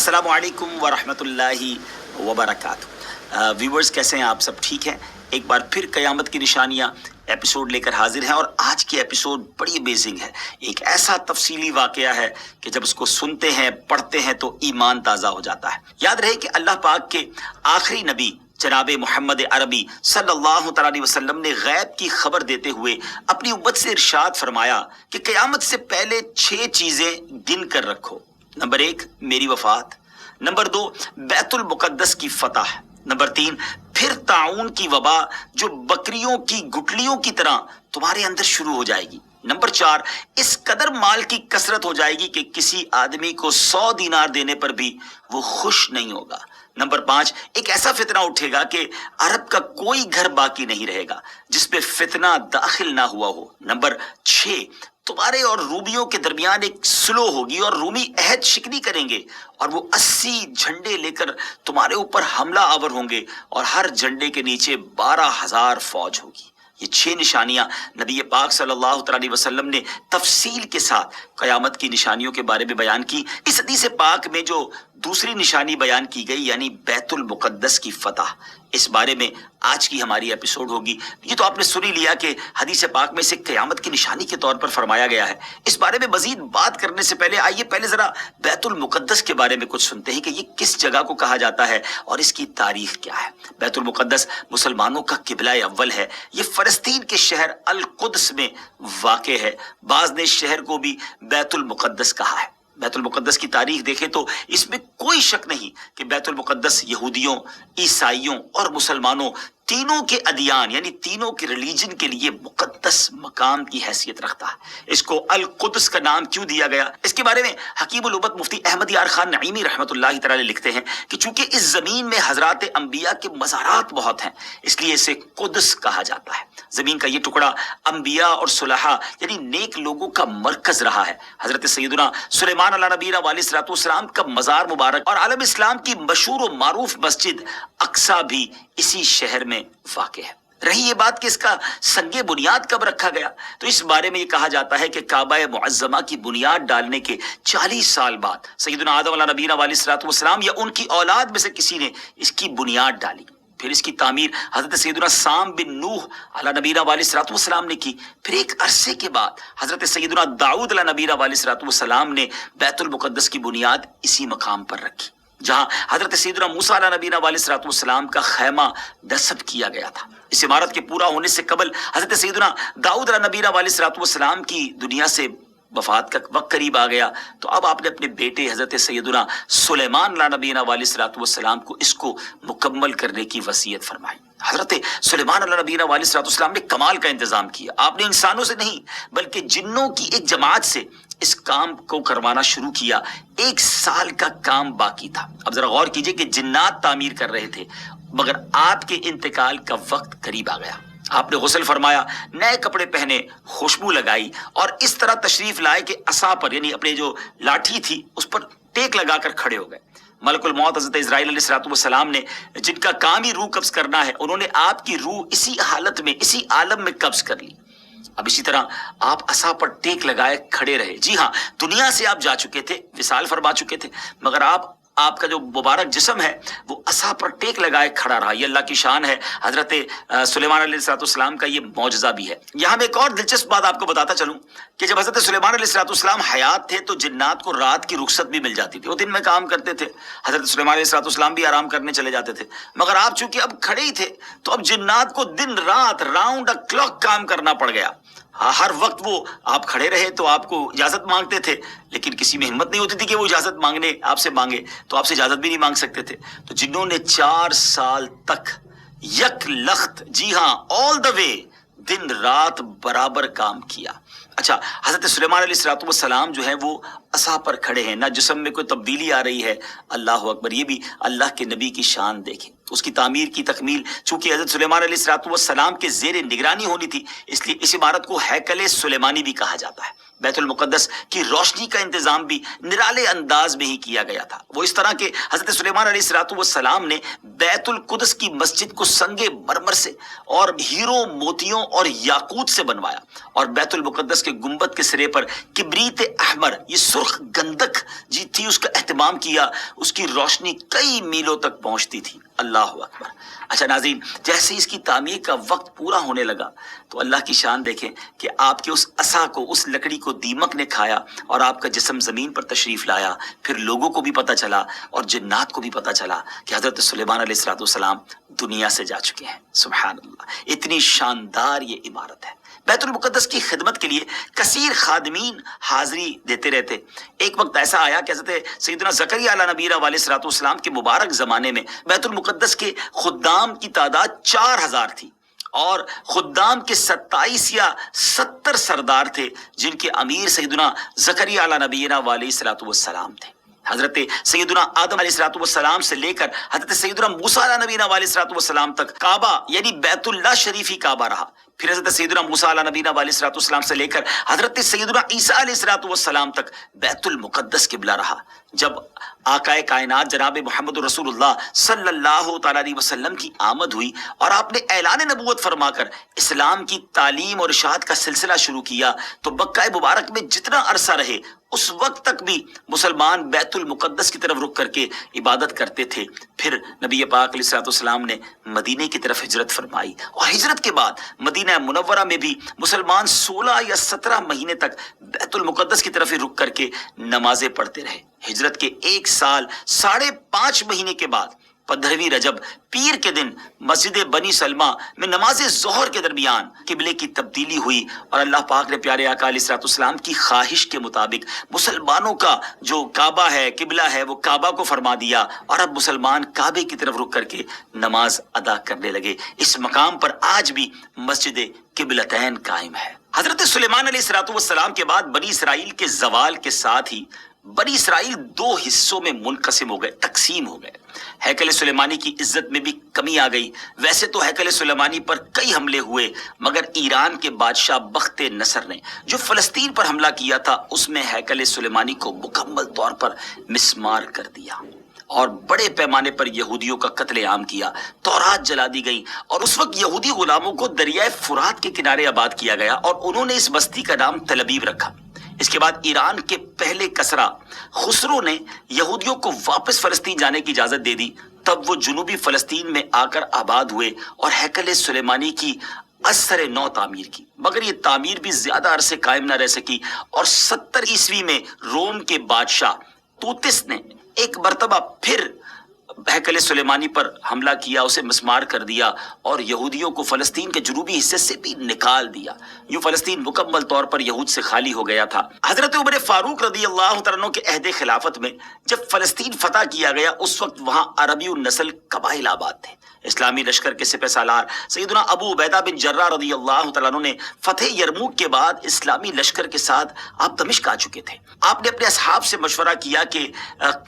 السلام علیکم ورحمۃ اللہ وبرکاتہ۔ ویورز کیسے ہیں آپ؟ سب ٹھیک ہیں؟ ایک بار پھر قیامت کی نشانیاں ایپیسوڈ لے کر حاضر ہیں، اور آج کی ایپیسوڈ بڑی امیزنگ ہے۔ ایک ایسا تفصیلی واقعہ ہے کہ جب اس کو سنتے ہیں، پڑھتے ہیں تو ایمان تازہ ہو جاتا ہے۔ یاد رہے کہ اللہ پاک کے آخری نبی جناب محمد عربی صلی اللہ تعالی علیہ وسلم نے غیب کی خبر دیتے ہوئے اپنی امت سے ارشاد فرمایا کہ قیامت سے پہلے 6 چیزیں گن کر رکھو۔ نمبر 1 میری وفات، نمبر 2 بیت المقدس کی فتح، نمبر 3 پھر طاعون کی وبا جو بکریوں کی گٹلیوں کی طرح تمہارے اندر شروع ہو جائے گی، نمبر 4 اس قدر مال کی کثرت ہو جائے گی کہ کسی آدمی کو 100 دینار دینے پر بھی وہ خوش نہیں ہوگا، نمبر 5 ایک ایسا فتنہ اٹھے گا کہ عرب کا کوئی گھر باقی نہیں رہے گا جس پہ فتنہ داخل نہ ہوا ہو، نمبر 6 تمہارے اور رومیوں کے درمیان ایک سلو ہوگی اور رومی عہد شکنی کریں گے اور وہ 80 جھنڈے لے کر تمہارے اوپر حملہ آور ہوں گے اور ہر جھنڈے کے نیچے 12,000 فوج ہوگی۔ یہ 6 نشانیاں نبی پاک صلی اللہ تعالی علیہ وسلم نے تفصیل کے ساتھ قیامت کی نشانیوں کے بارے میں بیان کی۔ اس حدیث پاک میں جو دوسری نشانی بیان کی گئی یعنی بیت المقدس کی فتح، اس بارے میں آج کی ہماری ایپیسوڈ ہوگی۔ یہ تو آپ نے سن ہی لیا کہ حدیث پاک میں سے قیامت کی نشانی کے طور پر فرمایا گیا ہے۔ اس بارے میں مزید بات کرنے سے پہلے آئیے پہلے ذرا بیت المقدس کے بارے میں کچھ سنتے ہیں کہ یہ کس جگہ کو کہا جاتا ہے اور اس کی تاریخ کیا ہے۔ بیت المقدس مسلمانوں کا قبلہ اول ہے۔ یہ فلسطین کے شہر القدس میں واقع ہے۔ بعض نے اس شہر کو بھی بیت المقدس کہا ہے۔ بیت المقدس کی تاریخ دیکھیں تو اس میں کوئی شک نہیں کہ بیت المقدس یہودیوں، عیسائیوں اور مسلمانوں تینوں کے ادیان یعنی تینوں کے ریلیجن کے لیے مقدس مقام کی حیثیت رکھتا ہے۔ اس کو القدس کا نام کیوں دیا گیا؟ اس کے بارے میں حکیم الامت مفتی احمد یار خان نعیمی رحمۃ اللہ تعالی لکھتے ہیں کہ چونکہ اس زمین میں حضرات انبیاء کے مزارات بہت ہیں، اس لیے اسے قدس کہا جاتا ہے۔ زمین کا یہ ٹکڑا انبیاء اور صلحاء یعنی نیک لوگوں کا مرکز رہا ہے۔ حضرت سیدنا سلیمان علیہ نبینا علیہ السلام کا مزار مبارک اور عالم اسلام کی مشہور و معروف مسجد اقصی بھی اسی شہر میں واقع ہے۔ رہی یہ بات کہ اس کا سنگ بنیاد کب رکھا گیا، تو اس بارے میں یہ کہا جاتا ہے کہ کعبہ معظمہ کی بنیاد ڈالنے کے 40 سال بعد سیدنا آدم علیہ نبینا علیہ السلام یا ان کی اولاد میں سے کسی نے اس کی بنیاد ڈالی۔ پھر اس کی تعمیر حضرت سیدنا سام بن نوح علیہ نبینا علیہ السلام نے کی۔ پھر ایک عرصے کے بعد حضرت سیدنا داؤد علیہ نبینا علیہ السلام نے بیت المقدس کی بنیاد اسی مقام پر رکھی جہاں حضرت سیدنا موسیٰ علیہ نبینا علیہ السلام کا خیمہ نصب کیا گیا تھا۔ اس عمارت کے پورا ہونے سے قبل حضرت سیدنا داؤد علیہ نبینا علیہ السلام کی دنیا سے وفات کا وقت قریب آ گیا، تو اب آپ نے اپنے بیٹے حضرت سیدنا سلیمان علیہ نبینا علیہ السلام کو اس کو مکمل کرنے کی وصیت فرمائی۔ حضرت سلیمان علیہ نبینا علیہ السلام نے کمال کا انتظام کیا۔ آپ نے انسانوں سے نہیں بلکہ جنوں کی ایک جماعت سے اس کام کو کروانا شروع کیا۔ 1 سال کا کام باقی تھا۔ اب ذرا غور کیجئے کہ جنات تعمیر کر رہے تھے مگر آپ کے انتقال کا وقت قریب آ گیا۔ آپ نے غسل فرمایا، نئے کپڑے پہنے، خوشبو لگائی اور اس طرح تشریف لائے کہ عصا پر یعنی اپنے جو لاٹھی تھی اس پر ٹیک لگا کر کھڑے ہو گئے۔ ملک الموت حضرت اسرائیل علیہ السلام نے جن کا کام ہی روح قبض کرنا ہے، انہوں نے آپ کی روح اسی حالت میں اسی عالم میں قبض کر لی۔ اب اسی طرح آپ عصا پر ٹیک لگائے کھڑے رہے۔ جی ہاں، دنیا سے آپ جا چکے تھے، وصال فرما چکے تھے، مگر آپ کا جو مبارک جسم ہے وہ عصا پر ٹیک لگائے کھڑا رہا۔ یہ اللہ کی شان ہے۔ حضرت سلیمان علیہ السلام کا یہ معجزہ بھی ہے۔ یہاں میں ایک اور دلچسپ بات آپ کو بتاتا چلوں کہ جب حضرت سلیمان علیہ السلام حیات تھے تو جنات کو رات کی رخصت بھی مل جاتی تھی، وہ دن میں کام کرتے تھے۔ حضرت سلیمان علیہ السلام بھی آرام کرنے چلے جاتے تھے، مگر آپ چونکہ اب کھڑے ہی تھے تو اب جنات کو دن رات راؤنڈ کلاک کام کرنا پڑ گیا۔ ہر وقت وہ آپ کھڑے رہے تو آپ کو اجازت مانگتے تھے، لیکن کسی میں ہمت نہیں ہوتی تھی کہ وہ اجازت مانگنے آپ سے مانگے، تو آپ سے اجازت بھی نہیں مانگ سکتے تھے۔ تو جنہوں نے 4 سال تک یک لخت، جی ہاں آل دا وے، دن رات برابر کام کیا۔ اچھا، حضرت سلیمان علیہ السلام جو ہے وہ عصا پر کھڑے ہیں، نہ جسم میں کوئی تبدیلی آ رہی ہے۔ اللہ اکبر، یہ بھی اللہ کے نبی کی شان دیکھیں۔ تو اس کی تعمیر کی تکمیل چونکہ حضرت سلیمان علیہ السلام کے زیر نگرانی ہونی تھی، اس لیے اس عمارت کو ہیکل سلیمانی بھی کہا جاتا ہے۔ بیت المقدس کی روشنی کا انتظام بھی نرالے انداز میں ہی کیا گیا تھا، وہ اس طرح کہ حضرت سلیمان علیہ السلام نے بیت القدس کی مسجد کو سنگ مرمر سے اور ہیروں، موتیوں اور یاقوت سے بنوایا، اور بیت المقدس کے گنبد کے سرے پر کبریت احمر، یہ سرخ گندک جی تھی، اس کا اہتمام کیا، اس کی روشنی کئی میلوں تک پہنچتی تھی۔ اللہ اکبر۔ اچھا ناظرین، جیسے اس کی تعمیر کا وقت پورا ہونے لگا تو اللہ کی شان دیکھیں کہ آپ کے اس عصا کو، اس لکڑی کو دیمک نے کھایا اور آپ کا جسم زمین پر تشریف لایا۔ پھر لوگوں کو بھی پتہ چلا اور جنات کو بھی پتہ چلا کہ حضرت سلیمان علیہ السلام دنیا سے جا چکے ہیں۔ سبحان اللہ، اتنی شاندار یہ عمارت ہے۔ بیت المقدس کی خدمت کے لیے کثیر خادمین حاضری دیتے رہتے۔ ایک وقت ایسا آیا کہ حضرت سیدنا زکریا علیہ نبی علیہ السلام کے مبارک زمانے میں بیت المقدس کے خدام کی تعداد 4000 تھی، اور خدام کے 27 یا 70 سردار تھے، جن کے امیر سیدنا زکریا علیہ نبی علیہ السلام تھے۔ حضرت سیدنا آدم علیہ السلام سے لے کر حضرت سیدنا موسیٰ علیہ نبی علیہ السلام تک کعبہ یعنی بیت اللہ شریف ہی کعبہ رہا۔ پھر حضرت سیدنا موسیٰ علیہ نبی علیہ السلام سے لے کر حضرت سیدنا عیسیٰ علیہ السلام تک بیت المقدس قبلہ رہا۔ جب آقائے کائنات جناب محمد رسول اللہ صلی اللہ تعالیٰ علیہ وسلم کی آمد ہوئی اور آپ نے اعلان نبوت فرما کر اسلام کی تعلیم اور اشاعت کا سلسلہ شروع کیا، تو مکہ مبارک میں جتنا عرصہ رہے اس وقت تک بھی مسلمان بیت المقدس کی طرف رخ کر کے عبادت کرتے تھے۔ پھر نبی پاک علیہ السلام نے مدینے کی طرف ہجرت فرمائی، اور ہجرت کے بعد مدینہ منورہ میں بھی مسلمان 16 یا 17 مہینے تک بیت المقدس کی طرف ہی رخ کر کے نمازیں پڑھتے رہے۔ ہجرت کے 1 سال 5.5 مہینے کے بعد 15ویں رجب پیر کے دن مسجد بنی سلمہ میں نماز ظہر کے درمیان قبلے کی تبدیلی ہوئی، اور اللہ پاک نے پیارے آقا علیہ السلام کی خواہش کے مطابق مسلمانوں کا جو کعبہ ہے، قبلہ ہے، وہ کعبہ کو فرما دیا، اور اب مسلمان کعبے کی طرف رخ کر کے نماز ادا کرنے لگے۔ اس مقام پر آج بھی مسجد قبلتین قائم ہے۔ حضرت سلیمان علیہ السلام کے بعد بنی اسرائیل کے زوال کے ساتھ ہی بنی اسرائیل 2 حصوں میں منقسم ہو گئے، تقسیم ہو گئے۔ ہیکل سلیمانی کی عزت میں بھی کمی آ گئی۔ ویسے تو ہیکل سلیمانی پر کئی حملے ہوئے، مگر ایران کے بادشاہ بخت نصر نے جو فلسطین پر حملہ کیا تھا، اس میں ہیکل سلیمانی کو مکمل طور پر مسمار کر دیا اور بڑے پیمانے پر یہودیوں کا قتل عام کیا۔ تورات جلا دی گئی، اور اس وقت یہودی غلاموں کو دریائے فرات کے کنارے آباد کیا گیا، اور انہوں نے اس بستی کا نام تل ابیب رکھا۔ اس کے بعد ایران کے پہلے کسرا خسرو نے یہودیوں کو واپس فلسطین جانے کی اجازت دے دی۔ تب وہ جنوبی فلسطین میں آ کر آباد ہوئے اور ہیکل سلیمانی کی اثر نو تعمیر کی، مگر یہ تعمیر بھی زیادہ عرصے قائم نہ رہ سکی، اور 70 عیسوی میں روم کے بادشاہ توتس نے ایک مرتبہ پھر ہیکل سلیمانی پر حملہ کیا، اسے مسمار کر دیا، اور یہودیوں کو فلسطین کے جنوبی حصے سے بھی نکال دیا۔ یوں فلسطین مکمل طور پر یہود سے خالی ہو گیا تھا۔ حضرت عمر فاروق رضی اللہ تعالیٰ عنہ کے عہد خلافت میں جب فلسطین فتح کیا گیا، اس وقت وہاں عربی النسل قبائل آباد تھے۔ اسلامی لشکر کے سپہ سالار سیدنا ابو عبیدہ بن جراح رضی اللہ تعالیٰ عنہ نے فتح یرموک کے بعد اسلامی لشکر کے ساتھ آپ دمشق آ چکے تھے۔ آپ نے اپنے اصحاب سے مشورہ کیا کہ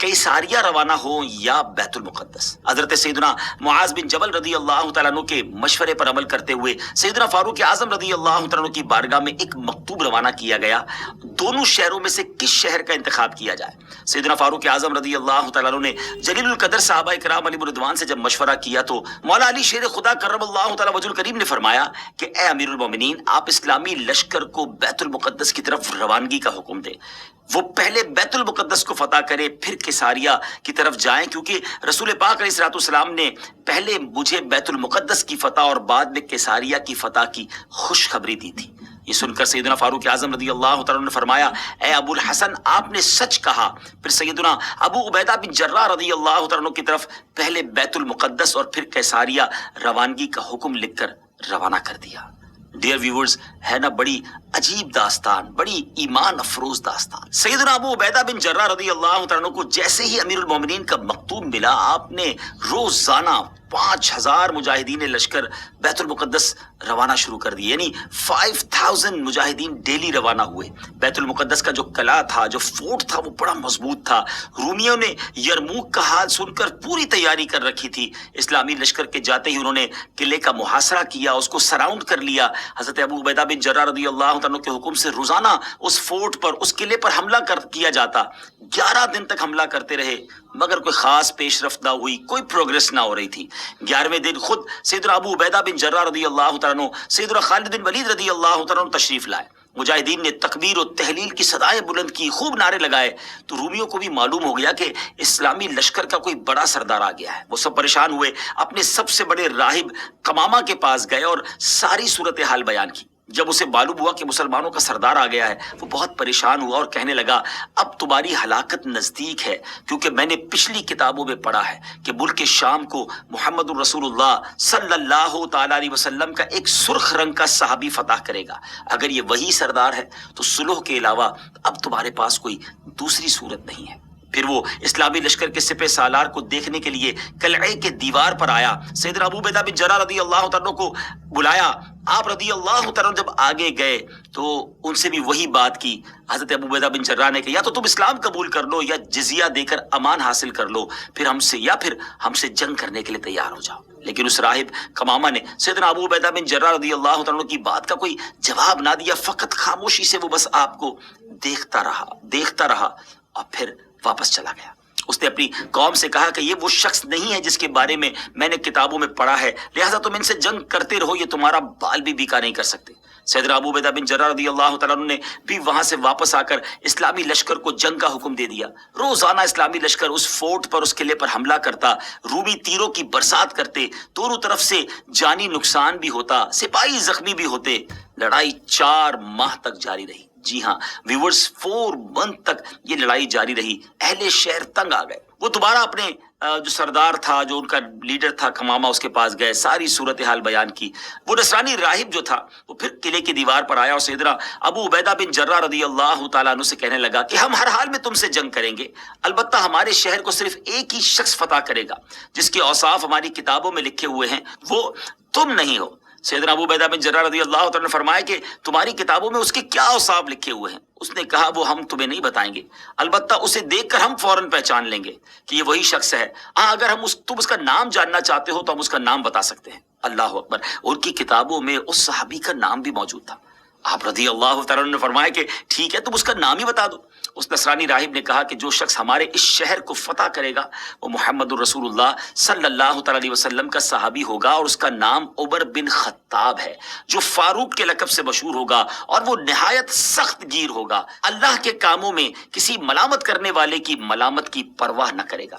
قیصاریہ روانہ ہو یا بیت المقدس۔ حضرت سیدنا معاذ بن جبل رضی اللہ تعالیٰ عنہ کے مشورے پر عمل کرتے ہوئے سیدنا فاروق اعظم رضی اللہ تعالیٰ عنہ کی بارگاہ میں ایک مکتوب روانہ کیا گیا، دونوں شہروں میں سے کس شہر کا انتخاب کیا جائے۔ سیدنا فاروق اعظم رضی اللہ تعالیٰ عنہ نے جلیل القدر صحابہ کرام علیہ رضوان سے جب مشورہ کیا تو مولا علی شیر خدا کرم اللہ تعالیٰ وجہ الکریم نے فرمایا کہ اے امیر المومنین، آپ اسلامی لشکر کو بیت المقدس کی طرف روانگی کا حکم دیں۔ وہ پہلے بیت المقدس کو فتح کرے، پھر قیصاریہ کی طرف جائیں، کیونکہ رسول پاک علیہ السلام نے پہلے مجھے بیت المقدس کی فتح اور بعد میں قیصاریہ کی فتح کی خوشخبری دی تھی۔ یہ سن کر سیدنا فاروق اعظم رضی اللہ تعالیٰ عنہ نے فرمایا، اے ابو الحسن، آپ نے سچ کہا۔ پھر سیدنا ابو عبیدہ بن جراح رضی اللہ تعالیٰ عنہ کی طرف پہلے بیت المقدس اور پھر قیصاریہ روانگی کا حکم لکھ کر روانہ کر دیا۔ ڈیئر ویورز، ہے نا بڑی عجیب داستان، بڑی ایمان افروز داستان۔ سیدنا ابو عبیدہ بن جراح رضی اللہ تعالیٰ عنہ کو جیسے ہی امیر المومنین کا مکتوب ملا، آپ نے روزانہ 5000 مجاہدین لشکر بیت المقدس روانہ شروع کر دی، یعنی 5000 مجاہدین ڈیلی روانہ ہوئے۔ بیت المقدس کا جو قلعہ تھا، جو فورٹ تھا، وہ بڑا مضبوط تھا۔ رومیوں نے یرموک کا حال سن کر پوری تیاری کر رکھی تھی۔ اسلامی لشکر کے جاتے ہی انہوں نے قلعے کا محاصرہ کیا، اس کو سراؤنڈ کر لیا۔ حضرت ابو عبیدہ بن جراح رضی اللہ عنہ کے حکم سے روزانہ اس فورٹ پر، اس قلعے پر حملہ کیا جاتا۔ 11 دن تک حملہ کرتے رہے، مگر کوئی خاص پیش رفت نہ ہوئی، کوئی پروگرس نہ ہو رہی تھی۔ 11ویں دن خود سیدنا ابو عبیدہ بن جراح رضی اللہ عنہ، سیدنا خالد بن ولید رضی اللہ عنہ تشریف لائے۔ مجاہدین نے تکبیر و تحلیل کی صدائیں بلند کی، خوب نعرے لگائے، تو رومیوں کو بھی معلوم ہو گیا کہ اسلامی لشکر کا کوئی بڑا سردار آ گیا ہے۔ وہ سب پریشان ہوئے، اپنے سب سے بڑے راہب قمامہ کے پاس گئے اور ساری صورتحال بیان کی۔ جب اسے معلوم ہوا کہ مسلمانوں کا سردار آ گیا ہے، وہ بہت پریشان ہوا اور کہنے لگا، اب تمہاری ہلاکت نزدیک ہے، کیونکہ میں نے پچھلی کتابوں میں پڑھا ہے کہ ملک شام کو محمد الرسول اللہ صلی اللہ تعالی علیہ وسلم کا ایک سرخ رنگ کا صحابی فتح کرے گا۔ اگر یہ وہی سردار ہے تو صلح کے علاوہ اب تمہارے پاس کوئی دوسری صورت نہیں ہے۔ پھر وہ اسلامی لشکر کے سپہ سالار کو دیکھنے کے لیے قلعے کے دیوار پر آیا، سیدنا ابو عبیدہ بن جراح رضی اللہ عنہ کو بلایا۔ آپ رضی اللہ عنہ جب آگے گئے تو ان سے بھی وہی بات کی۔ حضرت ابو عبیدہ بن جراح نے کہا، یا تو تم اسلام قبول کر لو یا جزیہ دے کر امان حاصل کر لو، پھر ہم سے جنگ کرنے کے لیے تیار ہو جاؤ۔ لیکن اس راہب قمامہ نے سیدنا ابو عبیدہ بن جراح رضی اللہ عنہ کی بات کا کوئی جواب نہ دیا، فقط خاموشی سے وہ بس آپ کو دیکھتا رہا اور پھر واپس چلا گیا۔ اس نے اپنی قوم سے کہا کہ یہ وہ شخص نہیں ہے جس کے بارے میں نے کتابوں میں پڑھا ہے، لہٰذا تم ان سے جنگ کرتے رہو، یہ تمہارا بال بھی بیکا نہیں کر سکتے۔ سیدنا ابو عبیدہ بن جراح رضی اللہ تعالیٰ عنہ نے بھی وہاں سے واپس آ کر اسلامی لشکر کو جنگ کا حکم دے دیا۔ روزانہ اسلامی لشکر اس فورٹ پر، اس قلعے پر حملہ کرتا، رومی تیروں کی برسات کرتے، دونوں طرف سے جانی نقصان بھی ہوتا، سپاہی زخمی بھی ہوتے۔ لڑائی 4 ماہ تک جاری رہی۔ جی ہاں ویورز، 4 منتھ تک یہ لڑائی جاری رہی۔ اہل شہر تنگ آ گئے، وہ دوبارہ اپنے جو سردار تھا، جو ان کا لیڈر تھا قمامہ، اس کے پاس گئے، ساری صورتحال بیان کی۔ وہ نصرانی راہب جو تھا وہ پھر قلعے کی دیوار پر آیا اور سیدنا ابو عبیدہ بن جراح رضی اللہ تعالیٰ عنہ سے کہنے لگا کہ ہم ہر حال میں تم سے جنگ کریں گے، البتہ ہمارے شہر کو صرف ایک ہی شخص فتح کرے گا جس کے اوصاف ہماری کتابوں میں لکھے ہوئے ہیں، وہ تم نہیں ہو۔ سیدنا ابو عبیدہ بن جراح رضی اللہ عنہ نے فرمایا کہ تمہاری کتابوں میں اس کے کیا اوصاف لکھے ہوئے ہیں؟ اس نے کہا، وہ ہم تمہیں نہیں بتائیں گے، البتہ اسے دیکھ کر ہم فوراً پہچان لیں گے کہ یہ وہی شخص ہے۔ اگر تم اس کا نام جاننا چاہتے ہو تو ہم اس کا نام بتا سکتے ہیں۔ اللہ اکبر! ان کی کتابوں میں اس صحابی کا نام بھی موجود تھا۔ آپ رضی اللہ تعالیٰ نے فرمایا کہ ٹھیک ہے، تم اس کا نام ہی بتا دو۔ اس نصرانی راہب نے کہا کہ جو شخص ہمارے اس شہر کو فتح کرے گا وہ محمد الرسول اللہ صلی اللہ تعالیٰ علیہ وسلم کا صحابی ہوگا، اور اس کا نام عمر بن خطاب ہے، جو فاروق کے لقب سے مشہور ہوگا، اور وہ نہایت سخت گیر ہوگا، اللہ کے کاموں میں کسی ملامت کرنے والے کی ملامت کی پرواہ نہ کرے گا۔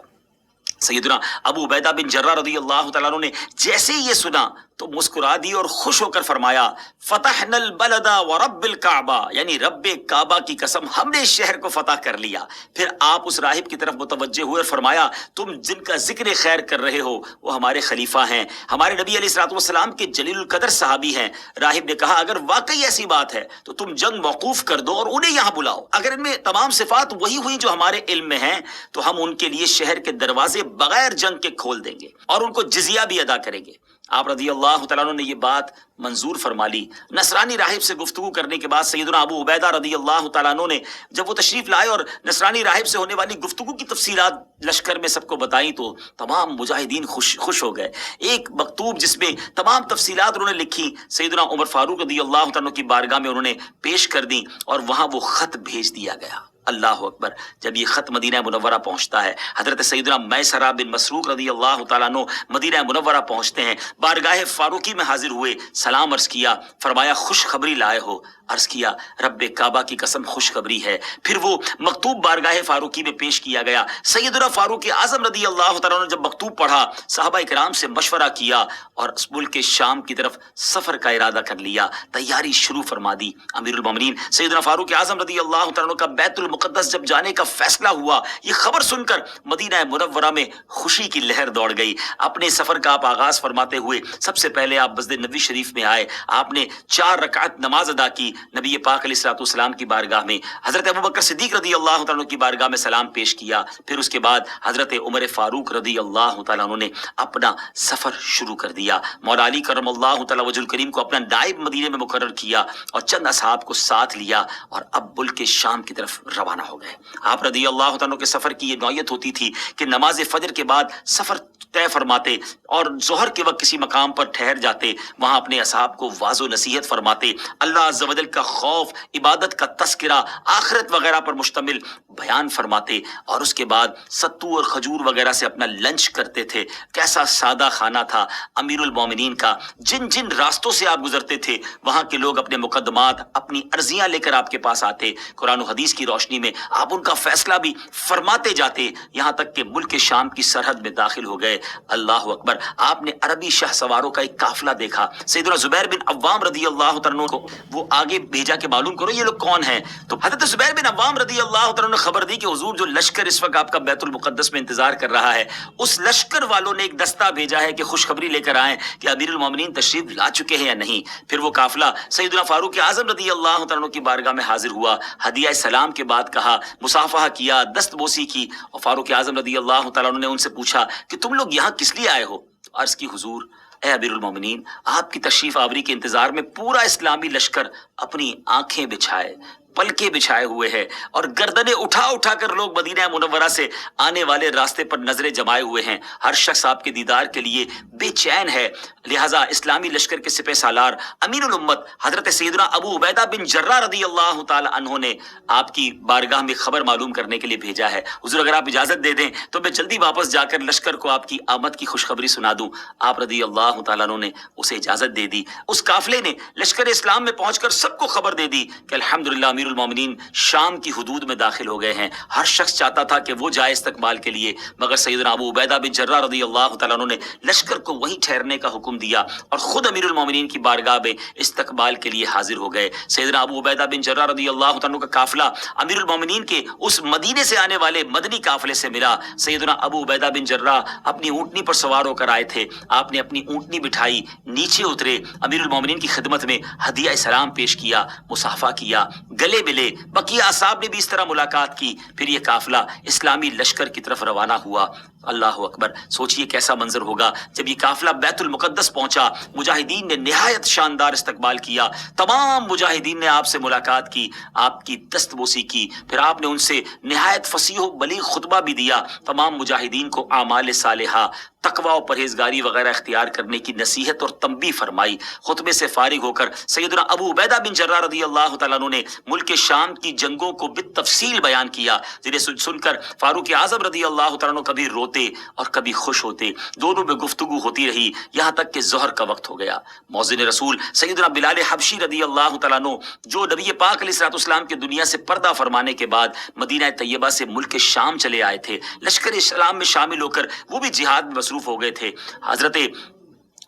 سیدنا ابو عبیدہ بن جراح رضی اللہ تعالیٰ عنہ نے جیسے ہی یہ سنا تو مسکرا دی اور خوش ہو کر فرمایا، فتحنا البلد ورب الکعبہ، یعنی رب کعبہ کی قسم ہم نے اس شہر کو فتح کر لیا۔ پھر آپ اس راہب کی طرف متوجہ ہوئے اور فرمایا، تم جن کا ذکر خیر کر رہے ہو وہ ہمارے خلیفہ ہیں، ہمارے نبی علیہ الصلوۃ والسلام کے جلیل القدر صحابی ہیں۔ راہب نے کہا، اگر واقعی ایسی بات ہے تو تم جنگ موقوف کر دو اور انہیں یہاں بلاؤ، اگر ان میں تمام صفات وہی ہوئی جو ہمارے علم میں ہیں تو ہم ان کے لیے شہر کے دروازے بغیر جنگ کے کھول دیں گے اور ان کو جزیہ بھی ادا کریں گے۔ آپ رضی اللہ تعالیٰ عنہ نے یہ بات منظور فرما لی۔ نصرانی راہب سے گفتگو کرنے کے بعد سیدنا ابو عبیدہ رضی اللہ تعالیٰ عنہ نے جب وہ تشریف لائے اور نصرانی راہب سے ہونے والی گفتگو کی تفصیلات لشکر میں سب کو بتائیں تو تمام مجاہدین خوش ہو گئے۔ ایک مکتوب جس میں تمام تفصیلات انہوں نے لکھی سیدنا عمر فاروق رضی اللہ تعالیٰ عنہ کی بارگاہ میں انہوں نے پیش کر دی، اور وہاں وہ خط بھیج دیا گیا۔ اللہ اکبر! جب یہ خط مدینہ منورہ پہنچتا ہے، حضرت سیدنا میسرہ بن مسروق رضی اللہ تعالیٰ عنہ مدینہ منورہ پہنچتے ہیں، بارگاہ فاروقی میں حاضر ہوئے، سلام عرض کیا، فرمایا خوشخبری لائے ہو؟ عرض کیا، رب کعبہ کی قسم خوشخبری ہے۔ پھر وہ مکتوب بارگاہ فاروقی میں پیش کیا گیا۔ سیدنا فاروق اعظم رضی اللہ تعالیٰ عنہ نے جب مکتوب پڑھا، صحابہ کرام سے مشورہ کیا اور اس ملک شام کی طرف سفر کا ارادہ کر لیا، تیاری شروع فرما دی۔ امیر المومنین سیدنا فاروق اعظم رضی اللہ تعالیٰ عنہ کا بیت المقدس جب جانے کا فیصلہ ہوا، یہ خبر سن کر مدینہ منورہ میں خوشی کی لہر دوڑ گئی۔ اپنے سفر کا آپ آغاز فرماتے ہوئے سب سے پہلے آپ مسجد نبوی شریف میں آئے, آپ نے 4 رکعت نماز ادا کی, نبی پاک علیہ الصلوۃ والسلام کی بارگاہ میں حضرت ابوبکر صدیق رضی اللہ تعالیٰ عنہ کی بارگاہ میں سلام پیش کیا. پھر اس کے بعد حضرت عمر فاروق رضی اللہ تعالیٰ عنہ نے اپنا سفر شروع کر دیا. مولا علی کرم اللہ تعالیٰ وجہ الکریم کو اپنا نائب مدینے میں مقرر کیا اور چند اصحاب کو ساتھ لیا اور اب ملک شام کی طرف روانہ ہو گئے. آپ رضی اللہ تعالیٰ عنہ کے سفر کی یہ نوعیت ہوتی تھی کہ نماز فجر کے بعد سفر طے فرماتے اور ظہر کے وقت کسی مقام پر ٹھہر جاتے, وہاں اپنے اصحاب کو واض و نصیحت فرماتے, اللہ عز و جل کا خوف, عبادت کا تذکرہ, آخرت وغیرہ پر مشتمل بیان فرماتے اور اس کے بعد ستو اور کھجور وغیرہ سے اپنا لنچ کرتے تھے. کیسا سادہ کھانا تھا امیر المومنین کا. جن جن راستوں سے آپ گزرتے تھے وہاں کے لوگ اپنے مقدمات, اپنی عرضیاں لے کر آپ کے پاس آتے. قرآن و حدیث کی روشنی میں آپ ان کا فیصلہ بھی فرماتے جاتے, یہاں تک کہ ملک شام کی سرحد میں داخل ہو گئے. اللہ اکبر. آپ نے عربی شاہ سواروں کا ایک قافلہ دیکھا. سیدنا زبیر بن عوام رضی اللہ تعالیٰ کو وہ آگے بھیجا کہ معلوم کرو یہ لوگ کون ہیں. تو حضرت زبیر بن عوام رضی اللہ تعالیٰ نے خبر دی کہ حضور جو لشکر اس وقت آپ کا بیت المقدس میں انتظار کر رہا ہے, اس لشکر والوں نے ایک دستہ بھیجا ہے کہ خوشخبری لے کر آئیں کہ امیر المومنین تشریف لا چکے ہیں یا نہیں. پھر وہ قافلہ سیدنا فاروق اعظم رضی اللہ تعالیٰ کی بارگاہ میں حاضر ہوا. ہدیہ سلام کے بعد کہا, مصافحہ کیا, دست بوسی کی, اور فاروق اعظم رضی اللہ تعالیٰ نے ان سے پوچھا کہ تم لوگ یہاں کس لیے آئے ہو؟ عرض کی حضور اے امیر المومنین, آپ کی تشریف آوری کے انتظار میں پورا اسلامی لشکر اپنی آنکھیں بچھائے, پلکیں بچھائے ہوئے ہے اور گردنیں اٹھا اٹھا کر لوگ مدینہ منورہ سے آنے والے راستے پر نظریں جمائے ہوئے ہیں. ہر شخص آپ کے دیدار کے لیے بے چین ہے. لہٰذا اسلامی لشکر کے سپہ سالار امین الامت حضرت سیدنا ابو عبیدہ بن جراح رضی اللہ تعالی عنہ نے آپ کی بارگاہ میں خبر معلوم کرنے کے لیے بھیجا ہے. حضور اگر آپ اجازت دے دیں تو میں جلدی واپس جا کر لشکر کو آپ کی آمد کی خوشخبری سنا دوں. آپ رضی اللہ تعالیٰ عنہ نے اسے اجازت دے دی. اس قافلے نے لشکر اسلام میں پہنچ کر سب کو خبر دے دی کہ الحمدللہ امیر المومنین شام کی حدود میں داخل ہو گئے ہیں. ہر شخص چاہتا تھا کہ وہ جائے استقبال کے لیے, مگر سیدنا ابو عبیدہ بن جراح رضی اللہ تعالیٰ عنہ نے لشکر کو وہیں ٹھہرنے کا حکم دیا اور خود امیر المومنین کی بارگاہ میں استقبال کے لیے حاضر ہو گئے. سیدنا ابو عبیدہ بن جراح رضی اللہ تعالیٰ عنہ کا قافلہ امیر المومنین کے اس مدینے سے آنے والے مدنی قافلے سے ملا. سیدنا ابو عبیدہ بن جراح اپنی اونٹنی پر سوار ہو کر آئے تھے. آپ نے اپنی اونٹنی بٹھائی, نیچے اترے, امیر المومنین کی خدمت میں ہدیہ سلام پیش کیا, مصافحہ کیا, گلے ملے. بقیہ اصحاب نے بھی اس طرح ملاقات کی. پھر یہ قافلہ اسلامی لشکر کی طرف روانہ ہوا. اللہ اکبر. سوچئے کیسا منظر ہوگا جب یہ قافلہ بیت المقدس پہنچا. مجاہدین نے نہایت شاندار استقبال کیا. تمام مجاہدین نے آپ سے ملاقات کی, آپ کی دست بوسی کی. پھر آپ نے ان سے نہایت فصیح و بلیغ خطبہ بھی دیا. تمام مجاہدین کو اعمال صالحہ, تقوی و پرہیزگاری وغیرہ اختیار کرنے کی نصیحت اور تنبیہ فرمائی. خطبے سے فارغ ہو کر سیدنا ابو عبیدہ بن جراح رضی اللہ تعالیٰ عنہ نے ملک شام کی جنگوں کو بالتفصیل بیان کیا, جنہیں سن کر فاروق اعظم رضی اللہ تعالیٰ عنہ کبھی روتے اور کبھی خوش ہوتے. دونوں میں گفتگو ہوتی رہی یہاں تک کہ ظہر کا وقت ہو گیا. مؤذن رسول سیدنا بلال حبشی رضی اللہ تعالیٰ عنہ, جو نبی پاک علیہ الصلوۃ والسلام کے دنیا سے پردہ فرمانے کے بعد مدینہ طیبہ سے ملک شام چلے آئے تھے, لشکر اسلام میں شامل ہو کر وہ بھی جہاد میں مصروف ہو گئے تھے. حضرت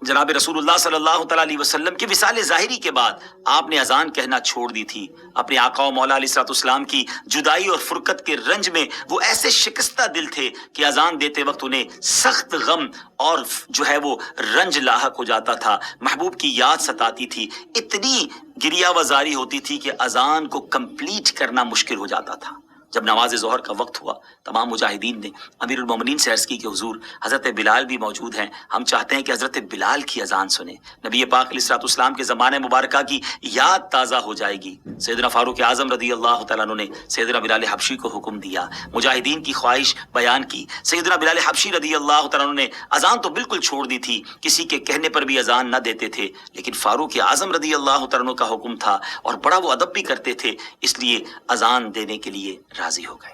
جناب رسول اللہ صلی اللہ تعالیٰ علیہ وسلم کی وصال ظاہری کے بعد آپ نے اذان کہنا چھوڑ دی تھی. اپنے آقا و مولا علیہ الصلوۃ والسلام کی جدائی اور فرقت کے رنج میں وہ ایسے شکستہ دل تھے کہ اذان دیتے وقت انہیں سخت غم اور جو ہے وہ رنج لاحق ہو جاتا تھا. محبوب کی یاد ستاتی تھی, اتنی گریہ وزاری ہوتی تھی کہ اذان کو کمپلیٹ کرنا مشکل ہو جاتا تھا. جب نماز ظہر کا وقت ہوا, تمام مجاہدین نے امیر المومنین سے عرض کی کہ حضور حضرت بلال بھی موجود ہیں, ہم چاہتے ہیں کہ حضرت بلال کی اذان سنیں. نبی پاک علیہ الصلوۃ والسلام کے زمانے مبارکہ کی یاد تازہ ہو جائے گی. سیدنا فاروق اعظم رضی اللہ تعالیٰ عنہ نے سیدنا بلال حبشی کو حکم دیا, مجاہدین کی خواہش بیان کی. سیدنا بلال حبشی رضی اللہ تعالیٰ عنہ نے اذان تو بالکل چھوڑ دی تھی, کسی کے کہنے پر بھی اذان نہ دیتے تھے, لیکن فاروق اعظم رضی اللہ تعالیٰ عنہ کا حکم تھا اور بڑا وہ ادب بھی کرتے تھے, اس لیے اذان دینے کے لیے راضی ہو گئے.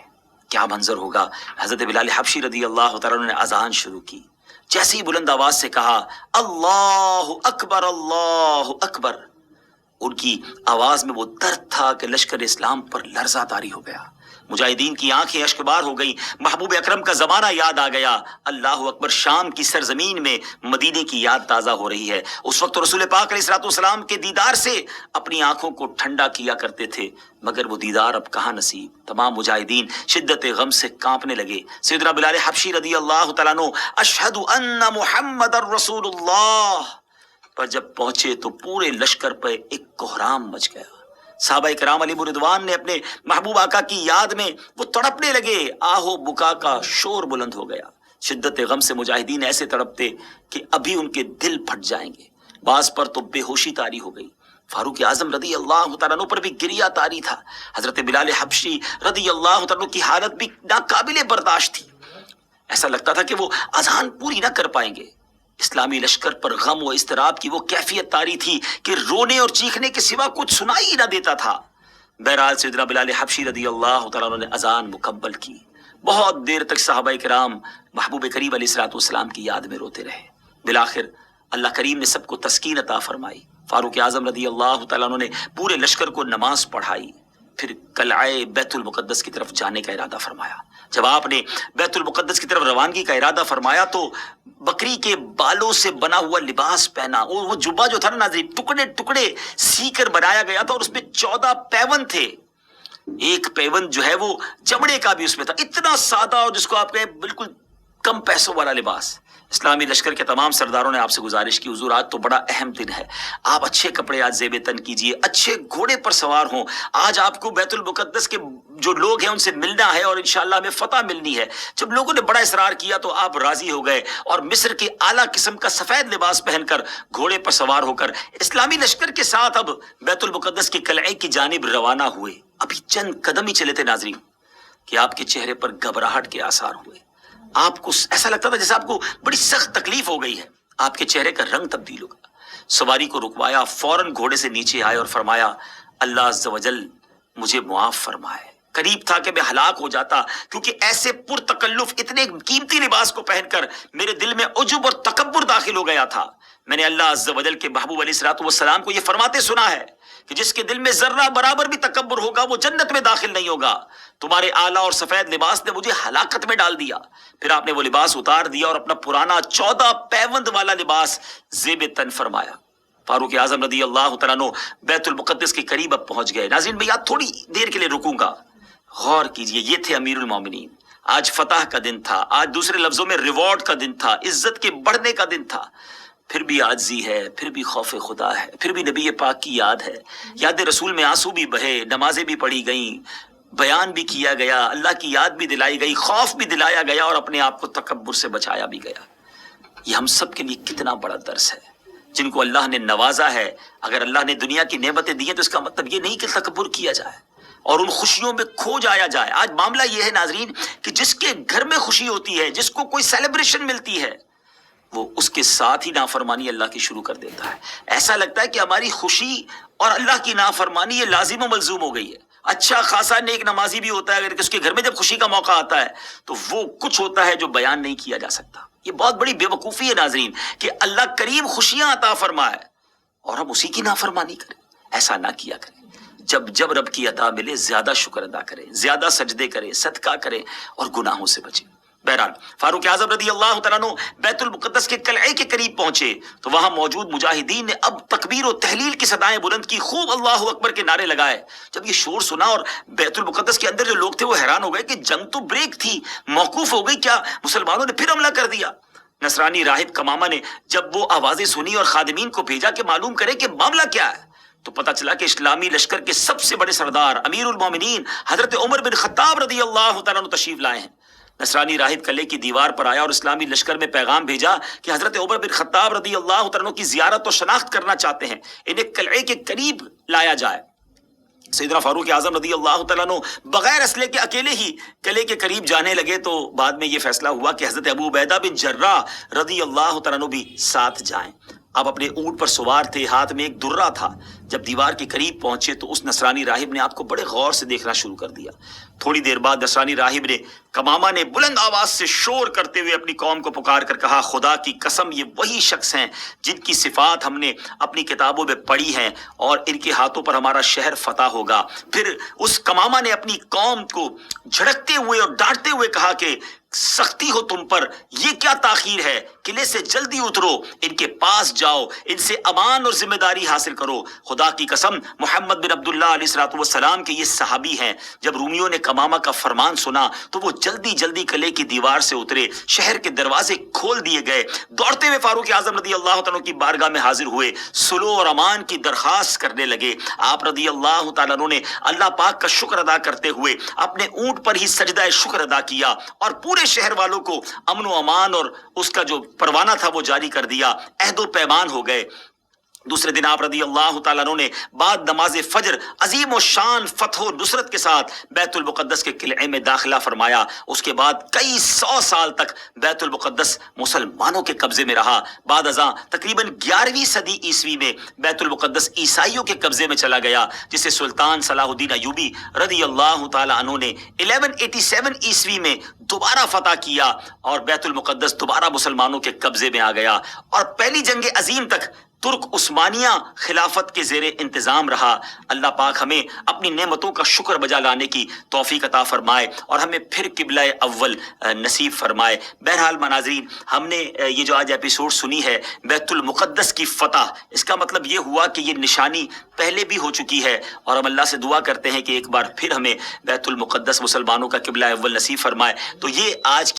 کیا منظر ہوگا. حضرت بلال حبشی رضی اللہ تعالیٰ عنہ نے اذان شروع کی. جیسے ہی بلند آواز سے کہا اللہ اکبر اللہ اکبر, ان کی آواز میں وہ درد تھا کہ لشکر اسلام پر لرزہ طاری ہو گیا. مجاہدین کی آنکھیں اشکبار ہو گئی. محبوب اکرم کا زمانہ یاد آ گیا. اللہ اکبر. شام کی سرزمین میں مدینے کی یاد تازہ ہو رہی ہے. اس وقت رسول پاک علیہ الصلوۃ والسلام کے دیدار سے اپنی آنکھوں کو ٹھنڈا کیا کرتے تھے, مگر وہ دیدار اب کہاں نصیب. تمام مجاہدین شدت غم سے کانپنے لگے. سیدنا بلال حبشی رضی اللہ تعالیٰ عنہ اشہد ان محمد الرسول اللہ پر جب پہنچے تو پورے لشکر پہ ایک کوہرام مچ گیا۔ صحابہ کرام علیہ رضوان نے اپنے محبوب آقا کی یاد میں وہ تڑپنے لگے، آہو بکا کا شور بلند ہو گیا۔ شدت غم سے مجاہدین ایسے تڑپتے کہ ابھی ان کے دل پھٹ جائیں گے، بعض پر تو بے ہوشی طاری ہو گئی۔ فاروق اعظم رضی اللہ تعالیٰ عنہ پر بھی گریہ طاری تھا۔ حضرت بلال حبشی رضی اللہ تعالیٰ عنہ کی حالت بھی ناقابل برداشت تھی، ایسا لگتا تھا کہ وہ اذان پوری نہ کر پائیں گے۔ اسلامی لشکر پر غم و اضطراب کی وہ کیفیت طاری تھی کہ رونے اور چیخنے کے سوا کچھ سنائی ہی نہ دیتا تھا۔ بہرحال سیدنا بلال حبشی رضی اللہ تعالیٰ عنہ نے اذان مکمل کی۔ بہت دیر تک صحابہ کرام محبوب کریم علیہ الصلوۃ والسلام کی یاد میں روتے رہے۔ بالآخر اللہ کریم نے سب کو تسکین عطا فرمائی۔ فاروق اعظم رضی اللہ تعالیٰ عنہ نے پورے لشکر کو نماز پڑھائی، پھر قلعہ بیت المقدس کی طرف جانے کا ارادہ فرمایا۔ جب آپ نے بیت المقدس کی طرف روانگی کا ارادہ فرمایا تو بکری کے بالوں سے بنا ہوا لباس پہنا، وہ جبہ جو تھا نا ناظرین، ٹکڑے ٹکڑے سی کر بنایا گیا تھا اور اس میں 14 پیون تھے۔ ایک پیون جو ہے وہ چمڑے کا بھی اس میں تھا، اتنا سادہ اور جس کو آپ کہیں بالکل کم پیسوں والا لباس۔ اسلامی لشکر کے تمام سرداروں نے آپ سے گزارش کی، حضور آج تو بڑا اہم دن ہے، آپ اچھے کپڑے آج زیب تن کیجئے، اچھے گھوڑے پر سوار ہوں، آج آپ کو بیت المقدس کے جو لوگ ہیں ان سے ملنا ہے اور انشاءاللہ ہمیں فتح ملنی ہے۔ جب لوگوں نے بڑا اصرار کیا تو آپ راضی ہو گئے اور مصر کے اعلیٰ قسم کا سفید لباس پہن کر گھوڑے پر سوار ہو کر اسلامی لشکر کے ساتھ اب بیت المقدس کے قلعے کی جانب روانہ ہوئے۔ ابھی چند قدم ہی چلے تھے ناظرین کہ آپ کے چہرے پر گھبراہٹ کے آثار ہوئے۔ آپ کو ایسا لگتا تھا جیسے آپ کو بڑی سخت تکلیف ہو گئی ہے، آپ کے چہرے کا رنگ تبدیل ہو گیا۔ سواری کو رکوایا، فوراً گھوڑے سے نیچے آئے اور فرمایا، اللہ عز و جل مجھے معاف فرمائے۔ قریب تھا کہ میں ہلاک ہو جاتا، کیونکہ ایسے پرتکلف اتنے قیمتی لباس کو پہن کر میرے دل میں عجب اور تکبر داخل ہو گیا تھا۔ میں نے اللہ عز و جل کے محبوب علیہ الصلوۃ والسلام کو یہ فرماتے سنا ہے کہ جس کے دل میں ذرہ برابر بھی تکبر ہوگا وہ جنت میں داخل نہیں ہوگا۔ تمہارے اعلیٰ اور سفید لباس نے مجھے ہلاکت میں ڈال دیا۔ پھر آپ نے وہ لباس اتار دیا اور اپنا پرانا 14 پیوند والا لباس زیب تن فرمایا۔ فاروق اعظم رضی اللہ تعالیٰ عنہ بیت المقدس کے قریب اب پہنچ گئے۔ ناظرین میں یاد تھوڑی دیر کے لیے رکوں گا، غور کیجئے، یہ تھے امیر المومنین۔ آج فتح کا دن تھا، آج دوسرے لفظوں میں ریوارڈ کا دن تھا، عزت کے بڑھنے کا دن تھا۔ پھر بھی عاجزی ہے، پھر بھی خوف خدا ہے، پھر بھی نبی پاک کی یاد ہے، یاد رسول میں آنسو بھی بہے، نمازیں بھی پڑھی گئیں، بیان بھی کیا گیا، اللہ کی یاد بھی دلائی گئی، خوف بھی دلایا گیا اور اپنے آپ کو تکبر سے بچایا بھی گیا۔ یہ ہم سب کے لیے کتنا بڑا درس ہے۔ جن کو اللہ نے نوازا ہے، اگر اللہ نے دنیا کی نعمتیں دی ہیں تو اس کا مطلب یہ نہیں کہ تکبر کیا جائے اور ان خوشیوں میں کھو جایا جائے۔ آج معاملہ یہ ہے ناظرین کہ جس کے گھر میں خوشی ہوتی ہے، جس کو کوئی سیلیبریشن ملتی ہے، وہ اس کے ساتھ ہی نافرمانی اللہ کی شروع کر دیتا ہے۔ ایسا لگتا ہے کہ ہماری خوشی اور اللہ کی نافرمانی یہ لازم و ملزوم ہو گئی ہے۔ اچھا خاصا نیک نمازی بھی ہوتا ہے، اگر اس کے گھر میں جب خوشی کا موقع آتا ہے تو وہ کچھ ہوتا ہے جو بیان نہیں کیا جا سکتا۔ یہ بہت بڑی بے وقوفی ہے ناظرین کہ اللہ کریم خوشیاں عطا فرمائے اور ہم اسی کی نافرمانی کریں۔ ایسا نہ کیا کریں۔ جب جب رب کی عطا ملے زیادہ شکر ادا کریں، زیادہ سجدے کریں، صدقہ کریں اور گناہوں سے بچیں۔ بہرحال فاروق اعظم رضی اللہ تعالیٰ عنہ بیت المقدس کے قلعے کے قریب پہنچے تو وہاں موجود مجاہدین نے اب تکبیر و تحلیل کی صدائیں بلند کی، خوب اللہ اکبر کے نعرے لگائے۔ جب یہ شور سنا اور بیت المقدس کے اندر جو لوگ تھے وہ حیران ہو گئے کہ جنگ تو بریک تھی، موقوف ہو گئی، کیا مسلمانوں نے پھر حملہ کر دیا؟ نصرانی راہب کمامہ نے جب وہ آوازیں سنی اور خادمین کو بھیجا کہ معلوم کرے کہ معاملہ کیا ہے، تو پتہ چلا کہ اسلامی لشکر کے سب سے بڑے سردار امیر المومنین حضرت عمر بن خطاب رضی اللہ تعالیٰ عنہ تشریف لائے ہیں۔ نصرانی راہب قلعے کی دیوار پر آیا اور اسلامی لشکر میں پیغام بھیجا کہ حضرت عمر بن خطاب رضی اللہ تعالیٰ عنہ کی زیارت و شناخت کرنا چاہتے ہیں، انہیں قلعے کے قریب لایا جائے۔ سیدنا فاروق اعظم رضی اللہ تعالیٰ عنہ بغیر اسلحے کے اکیلے ہی قلعے کے قریب جانے لگے تو بعد میں یہ فیصلہ ہوا کہ حضرت ابو عبیدہ بن جراح رضی اللہ تعالیٰ عنہ بھی ساتھ جائیں۔ آپ اپنے اونٹ پر سوار تھے، ہاتھ میں ایک درہ تھا۔ جب دیوار کے قریب پہنچے تو اس نصرانی راہب نے آپ کو بڑے غور سے دیکھنا شروع کر دیا۔ تھوڑی دیر بعد نصرانی راہب نے کمامہ نے بلند آواز سے شور کرتے ہوئے اپنی قوم کو پکار کر کہا، خدا کی قسم یہ وہی شخص ہیں جن کی صفات ہم نے اپنی کتابوں میں پڑھی ہیں اور ان کے ہاتھوں پر ہمارا شہر فتح ہوگا۔ پھر اس کمامہ نے اپنی قوم کو جھڑکتے ہوئے اور ڈانٹتے ہوئے کہا کہ سختی ہو تم پر، یہ کیا تاخیر ہے؟ قلعے سے جلدی اترو، ان کے پاس جاؤ، ان سے امان اور ذمہ داری حاصل کرو۔ خدا خدا کی قسم محمد بن عبداللہ علیہ الصلوۃ والسلام کے یہ صحابی ہیں، جب رومیوں نے کمامہ کا فرمان سنا تو وہ جلدی جلدی قلعے کی دیوار سے اترے، شہر کے دروازے کھول دیے گئے، دوڑتے ہوئے فاروق اعظم رضی اللہ تعالیٰ کی بارگاہ میں حاضر ہوئے، صلح اور امان کی درخواست کرنے لگے۔ آپ رضی اللہ تعالیٰ عنہ نے اللہ پاک کا شکر ادا کرتے ہوئے اپنے اونٹ پر ہی سجدہ شکر ادا کیا اور پورے شہر والوں کو امن و امان اور اس کا جو پروانہ تھا وہ جاری کر دیا، عہد و پیمان ہو گئے۔ دوسرے دن آپ رضی اللہ تعالیٰ عنہ نے بعد نماز فجر عظیم و شان فتح و نصرت کے ساتھ بیت المقدس کے قلعے میں داخلہ فرمایا۔ اس کے بعد کئی 100 سال تک بیت المقدس مسلمانوں کے قبضے میں رہا۔ بعد ازاں تقریباً 11ویں صدی عیسوی میں بیت المقدس عیسائیوں کے قبضے میں چلا گیا، جسے سلطان صلاح الدین ایوبی رضی اللہ تعالیٰ عنہ نے 1187 عیسوی میں دوبارہ فتح کیا اور بیت المقدس دوبارہ مسلمانوں کے قبضے میں آ گیا، اور پہلی جنگ عظیم تک ترک عثمانیہ خلافت کے زیر انتظام رہا۔ اللہ پاک ہمیں اپنی نعمتوں کا شکر بجا لانے کی توفیق عطا فرمائے اور ہمیں پھر قبلہ اول نصیب فرمائے۔ بہرحال ناظرین، ہم نے یہ جو آج ایپیسوڈ سنی ہے بیت المقدس کی فتح، اس کا مطلب یہ ہوا کہ یہ نشانی پہلے بھی ہو چکی ہے، اور ہم اللہ سے دعا کرتے ہیں کہ ایک بار پھر ہمیں بیت المقدس مسلمانوں کا قبلہ اول نصیب فرمائے۔ تو یہ آج